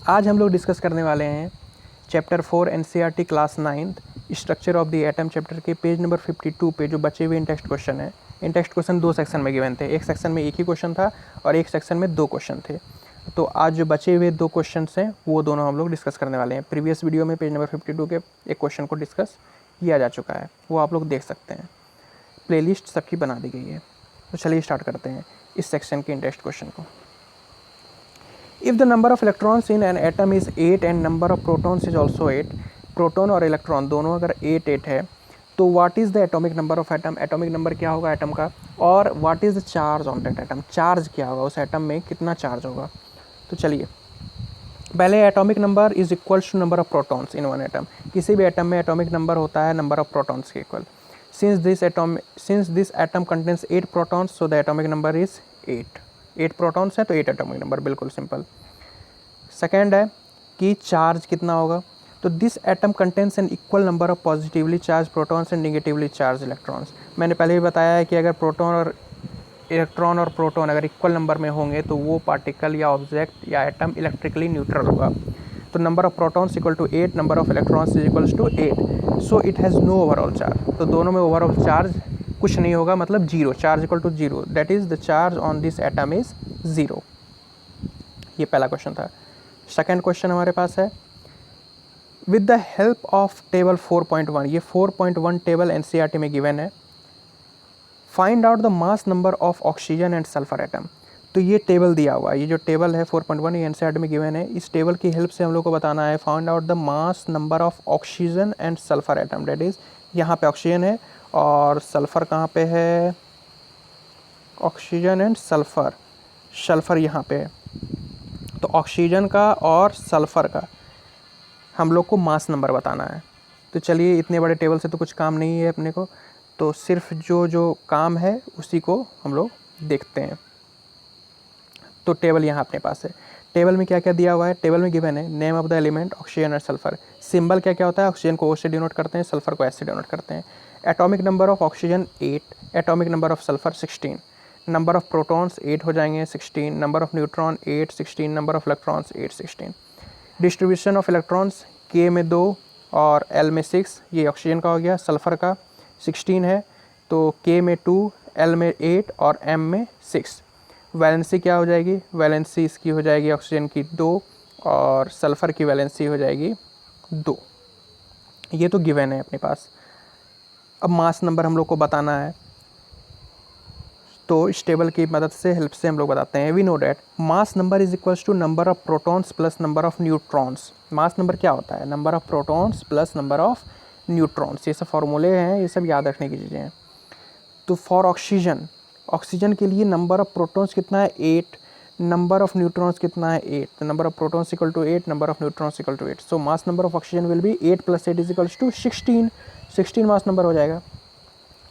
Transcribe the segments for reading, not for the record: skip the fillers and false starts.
आज हम लोग डिस्कस करने वाले हैं chapter 4 NCERT class 9th structure of the atom chapter के पेज नंबर 52 पे जो बचे हुए इन टेक्स्ट क्वेश्चन है। इन टेक्स्ट क्वेश्चन दो सेक्शन में गिवन थे, एक सेक्शन में एक ही क्वेश्चन था और एक सेक्शन में दो क्वेश्चन थे। तो आज जो बचे हुए दो क्वेश्चन हैं वो दोनों हम लोग डिस्कस करने वाले हैं। प्रीवियस वीडियो में पेज नंबर 52 के एक क्वेश्चन को डिस्कस किया जा चुका है, वो आप लोग देख सकते हैं। प्लेलिस्ट सबकी बना दी गई है। तो चलिए स्टार्ट करते हैं इस सेक्शन के इन टेक्स्ट क्वेश्चन को। If the number of electrons in an atom is 8 and number of protons is also 8, proton और इलेक्ट्रॉन दोनों अगर 8 है तो what is the atomic number of atom, atomic number क्या होगा एटम का, और what is the charge on that atom, charge क्या होगा उस एटम में, कितना चार्ज होगा। तो चलिए पहले atomic number is equals to number of protons in one atom. किसी भी एटम में एटॉमिक नंबर होता है नंबर ऑफ प्रोटॉन्स के equal. Since this atom contains 8 protons so the atomic number is 8। 8 protons है तो 8 एटॉमिक नंबर, बिल्कुल simple. Second है कि चार्ज कितना होगा, तो this atom contains an equal number of positively charge protons and negatively charge electrons. मैंने पहले भी बताया है कि अगर प्रोटॉन और इलेक्ट्रॉन और प्रोटॉन अगर इक्वल नंबर में होंगे तो वो पार्टिकल या ऑब्जेक्ट या एटम इलेक्ट्रिकली न्यूट्रल होगा। तो number of protons equal to 8, number of electrons is equals to 8, so it has no overall charge. तो दोनों में ओवरऑल चार्ज कुछ नहीं होगा, मतलब zero, charge equal to zero, that is the charge on this atom is zero. ये पहला question था। सेकेंड क्वेश्चन हमारे पास है, with the help of table 4.1, ये 4.1 टेबल एनसीईआरटी में गिवन है, find out the mass number of oxygen and sulphur atom. तो ये टेबल दिया हुआ है, ये जो टेबल है 4.1 ये एनसीईआरटी में गिवन है। इस टेबल की हेल्प से हम लोग को बताना है find out the mass number of oxygen and sulphur atom. That is यहाँ पे ऑक्सीजन है और सल्फर कहाँ पे है, ऑक्सीजन एंड सल्फर, सल्फर यहाँ पे है। तो ऑक्सीजन का और सल्फ़र का हम लोग को मास नंबर बताना है। तो चलिए इतने बड़े टेबल से तो कुछ काम नहीं है अपने को, तो सिर्फ जो काम है उसी को हम लोग देखते हैं। तो टेबल यहाँ अपने पास है। टेबल में क्या क्या दिया हुआ है, टेबल में गिवन है name of the element oxygen और सल्फर। सिंबल क्या क्या होता है, ऑक्सीजन को O से डिनोट करते हैं, सल्फर को S से डिनोट करते हैं। Atomic number of oxygen 8, atomic number of sulphur 16, number of protons 8 हो जाएंगे 16, number of neutron 8 16, number of electrons 8 16। Distribution of electrons K में 2 और L में 6, ये ऑक्सीजन का हो गया। सल्फर का 16 है तो K में 2, L में 8 और M में 6। वैलेंसी क्या हो जाएगी, वैलेंसी इसकी हो जाएगी ऑक्सीजन की 2 और सल्फ़र की वैलेंसी हो जाएगी 2। ये तो गिवन है अपने पास। अब मास नंबर हम लोग को बताना है, तो इस टेबल की मदद से हेल्प से हम लोग बताते हैं। We know that mass number is equals to number of protons plus number of neutrons. Mass number क्या होता है, number of protons plus number of neutrons. ये सब फॉर्मूले हैं, ये सब याद रखने की चीज़ें हैं। तो फॉर ऑक्सीजन, ऑक्सीजन के लिए नंबर ऑफ प्रोटॉन्स कितना है 8, नंबर ऑफ न्यूट्रॉन्स कितना है 8, तो number of protons equal to 8, number of neutrons equal to 8। So mass number of oxygen will be 8 + 8 is equals to 16, 16 mass number हो जाएगा।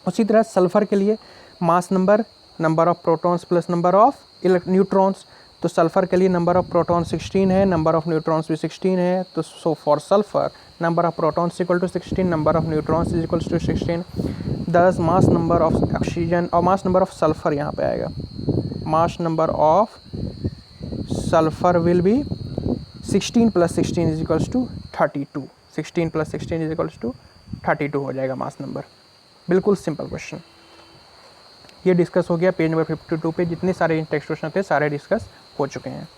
उसी तरह सल्फर के लिए mass number, number of protons plus number of neutrons. तो sulphur के लिए number of proton 16 है, नंबर ऑफ न्यूट्रॉन्स भी 16 है। तो so for sulphur number of protons equal to 16, number of neutrons is equals to 16। Thus mass number of oxygen और मास number of sulphur यहाँ पे आएगा, mass number of sulphur will be 16 + 16 is equals to 32, 16 + 16 is equals to 32 हो जाएगा mass number. बिल्कुल simple question. ये discuss हो गया पेज नंबर 52 पे। जितने सारे टेक्स्ट क्वेश्चन थे सारे डिस्कस हो चुके हैं।